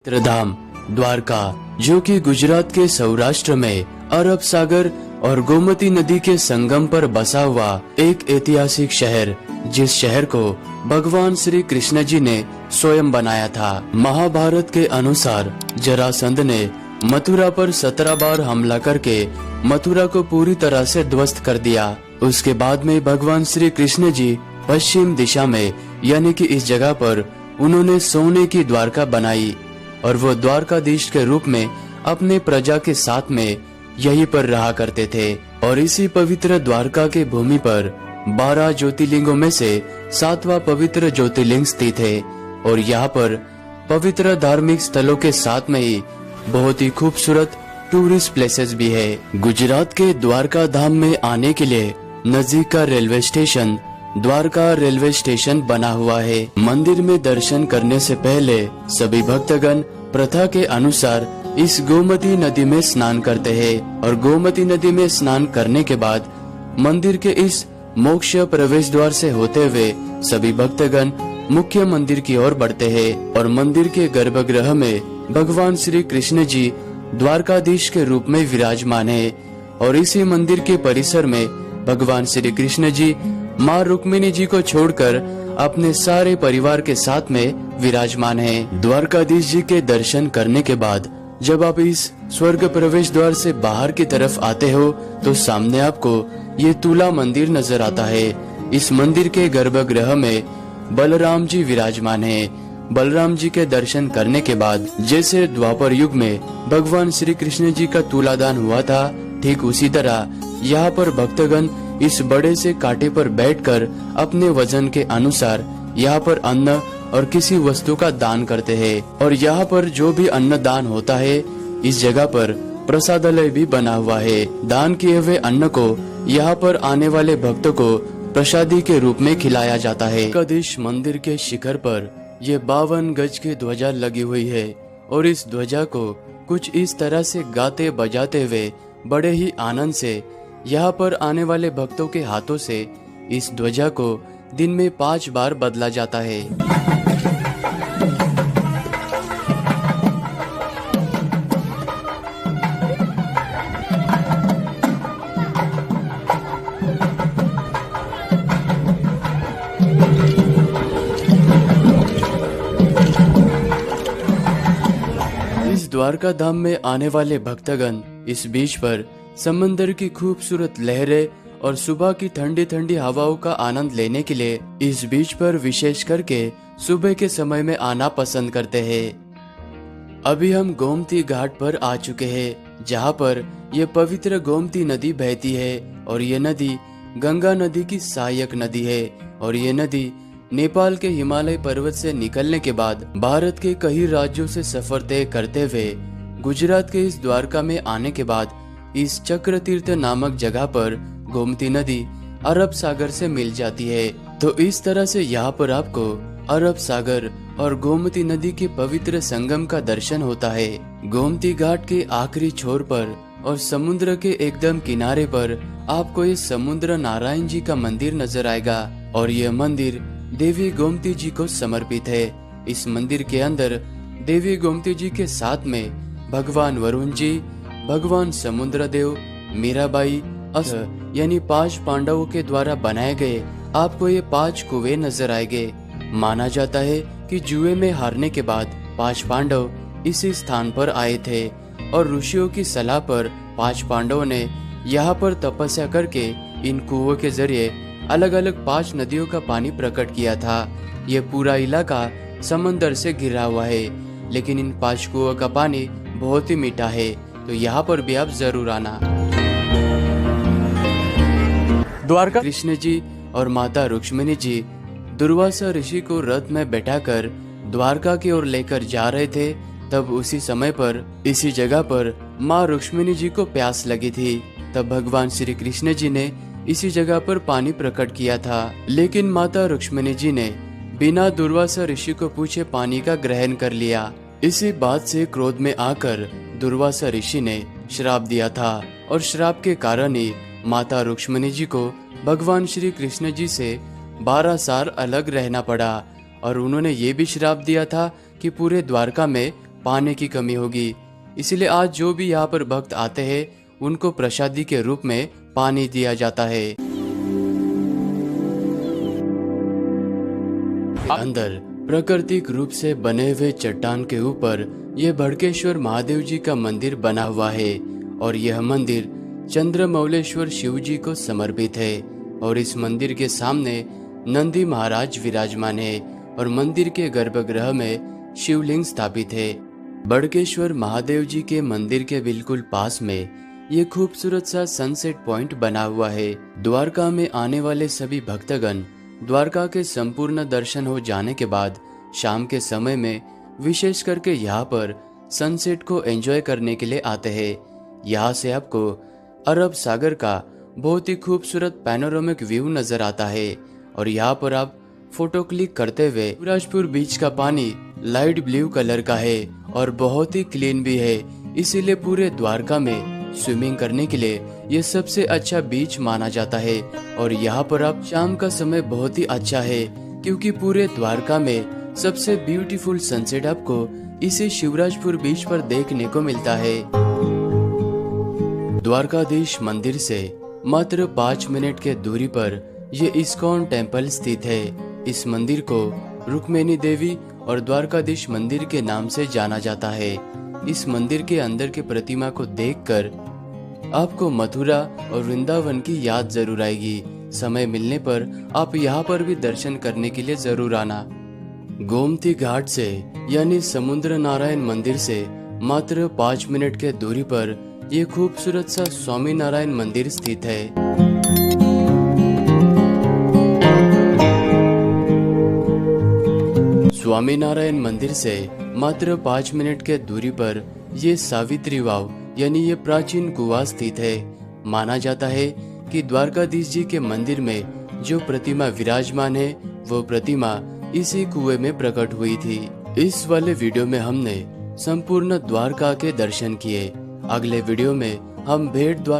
धाम द्वारका, जो कि गुजरात के सौराष्ट्र में अरब सागर और गोमती नदी के संगम पर बसा हुआ एक ऐतिहासिक शहर, जिस शहर को भगवान श्री कृष्ण जी ने स्वयं बनाया था। महाभारत के अनुसार जरासंध ने मथुरा पर 17 बार हमला करके मथुरा को पूरी तरह से ध्वस्त कर दिया। उसके बाद में भगवान श्री कृष्ण जी पश्चिम दिशा में, यानी कि इस जगह पर उन्होंने सोने की द्वारका बनाई और वो द्वारकाधीश के रूप में अपने प्रजा के साथ में यहीं पर रहा करते थे। और इसी पवित्र द्वारका के भूमि पर 12 ज्योतिर्लिंगों में से 7वां पवित्र ज्योतिर्लिंग स्थित है। और यहाँ पर पवित्र धार्मिक स्थलों के साथ में ही बहुत ही खूबसूरत टूरिस्ट प्लेसेस भी है। गुजरात के द्वारका धाम में आने के लिए नजदीक का railway station Dwarka railway station बना हुआ है। मंदिर में दर्शन करने से पहले सभी भक्तगण प्रथा के अनुसार इस गोमती नदी में स्नान करते हैं और गोमती नदी में स्नान करने के बाद मंदिर के इस मोक्ष प्रवेश द्वार से होते हुए सभी भक्तगण मुख्य मंदिर की ओर बढ़ते हैं। और मंदिर के गर्भगृह में भगवान श्री कृष्ण जी द्वारकाधीश के रूप में विराजमान है। और इसी मंदिर के परिसर में भगवान श्री कृष्ण जी माँ रुक्मिणी जी को छोड़कर अपने सारे परिवार के साथ में विराजमान हैं। द्वारकाधीश जी के दर्शन करने के बाद जब आप इस स्वर्ग प्रवेश द्वार से बाहर की तरफ आते हो तो सामने आपको ये तुला मंदिर नजर आता है। इस मंदिर के गर्भगृह में बलराम जी विराजमान हैं। बलराम जी के दर्शन करने के बाद जैसे द्वापर युग में भगवान श्री कृष्ण जी का तुलादान हुआ था, ठीक उसी तरह यहाँ पर भक्तगण इस बड़े से कांटे पर बैठकर अपने वजन के अनुसार यहाँ पर अन्न और किसी वस्तु का दान करते हैं। और यहाँ पर जो भी अन्न दान होता है, इस जगह पर प्रसादालय भी बना हुआ है। दान किए हुए अन्न को यहाँ पर आने वाले भक्तों को प्रसादी के रूप में खिलाया जाता है। द्वारकाधीश मंदिर के शिखर पर ये 52 गज की ध्वजा लगी हुई है और इस ध्वजा को कुछ इस तरह से गाते बजाते हुए बड़े ही आनंद से यहाँ पर आने वाले भक्तों के हाथों से इस ध्वजा को दिन में 5 बार बदला जाता है। इस द्वारका धाम में आने वाले भक्तगण इस बीच पर समंदर की खूबसूरत लहरें और सुबह की ठंडी ठंडी हवाओं का आनंद लेने के लिए इस बीच पर विशेष करके सुबह के समय में आना पसंद करते हैं। अभी हम गोमती घाट पर आ चुके हैं, जहां पर यह पवित्र गोमती नदी बहती है और ये नदी गंगा नदी की सहायक नदी है। और ये नदी नेपाल के हिमालय पर्वत से निकलने के बाद भारत के कई राज्यों से सफर तय करते हुए गुजरात के इस द्वारका में आने के बाद इस चक्र तीर्थ नामक जगह पर गोमती नदी अरब सागर से मिल जाती है। तो इस तरह से यहाँ पर आपको अरब सागर और गोमती नदी के पवित्र संगम का दर्शन होता है। गोमती घाट के आखिरी छोर पर और समुद्र के एकदम किनारे पर आपको ये समुद्र नारायण जी का मंदिर नजर आएगा और यह मंदिर देवी गोमती जी को समर्पित है। इस मंदिर के अंदर देवी गोमती जी के साथ में भगवान वरुण जी, भगवान समुद्र देव, मीराबाई यानी 5 पांडवों के द्वारा बनाए गए आपको ये 5 कुएं नजर आएंगे। माना जाता है कि जुए में हारने के बाद 5 पांडव इसी स्थान पर आए थे और ऋषियों की सलाह पर 5 पांडवों ने यहाँ पर तपस्या करके इन कुओं के जरिए अलग अलग 5 नदियों का पानी प्रकट किया था। ये पूरा इलाका समंदर से घिरा हुआ है, लेकिन इन 5 कुओं का पानी बहुत ही मीठा है, तो यहाँ पर भी आप जरूर आना। द्वारका कृष्ण जी और माता रुक्मिणी जी दुर्वासा ऋषि को रथ में बैठाकर द्वारका की ओर लेकर जा रहे थे। तब उसी समय पर इसी जगह पर माँ रुक्मिणी जी को प्यास लगी थी। तब भगवान श्री कृष्ण जी ने इसी जगह पर पानी प्रकट किया था, लेकिन माता रुक्मिणी जी ने बिना दुर्वासा ऋषि को पूछे पानी का ग्रहण कर लिया। इसी बात से क्रोध में आकर दुर्वासा ऋषि ने श्राप दिया था और श्राप के कारण ही माता रुक्मिणी जी को भगवान श्री कृष्ण जी से 12 साल अलग रहना पड़ा। और उन्होंने ये भी श्राप दिया था कि पूरे द्वारका में पानी की कमी होगी। इसलिए आज जो भी यहाँ पर भक्त आते हैं उनको प्रसादी के रूप में पानी दिया जाता है। अंदर प्राकृतिक रूप से बने हुए चट्टान के ऊपर यह भड़केश्वर महादेव जी का मंदिर बना हुआ है और यह मंदिर चंद्रमौलेश्वर शिव जी को समर्पित है। और इस मंदिर के सामने नंदी महाराज विराजमान है और मंदिर के गर्भगृह में शिवलिंग स्थापित है। भड़केश्वर महादेव जी के मंदिर के बिल्कुल पास में ये खूबसूरत सा सनसेट पॉइंट बना हुआ है। द्वारका में आने वाले सभी भक्तगण द्वारका के संपूर्ण दर्शन हो जाने के बाद शाम के समय में विशेष करके यहाँ पर सनसेट को एंजॉय करने के लिए आते हैं। यहाँ से आपको अरब सागर का बहुत ही खूबसूरत पैनोरामिक व्यू नजर आता है और यहाँ पर आप फोटो क्लिक करते हुए शिवराजपुर बीच का पानी लाइट ब्लू कलर का है और बहुत ही क्लीन भी है। इसीलिए पूरे द्वारका में स्विमिंग करने के लिए ये सबसे अच्छा बीच माना जाता है। और यहाँ पर आप शाम का समय बहुत ही अच्छा है क्योंकि पूरे द्वारका में सबसे ब्यूटीफुल सनसेट आपको इसी शिवराजपुर बीच पर देखने को मिलता है। द्वारकाधीश मंदिर से मात्र 5 मिनट के दूरी पर यह इस्कॉन टेम्पल स्थित है। इस मंदिर को रुक्मिणी देवी और द्वारकाधीश मंदिर के नाम से जाना जाता है। इस मंदिर के अंदर की प्रतिमा को देखकर आपको मथुरा और वृंदावन की याद जरूर आएगी। समय मिलने पर आप यहाँ पर भी दर्शन करने के लिए जरूर आना। गोमती घाट से यानी समुद्र नारायण मंदिर से मात्र 5 मिनट के दूरी पर ये खूबसूरत सा स्वामी नारायण मंदिर स्थित है। स्वामी नारायण मंदिर से मात्र 5 मिनट के दूरी पर ये सावित्री वाव यानी ये प्राचीन कुआं स्थित है। माना जाता है कि द्वारकाधीश जी के मंदिर में जो प्रतिमा विराजमान है वो प्रतिमा इसी कुएं में प्रकट हुई थी। इस वाले वीडियो में हमने संपूर्ण द्वारका के दर्शन किए। अगले वीडियो में हम भेट द्वार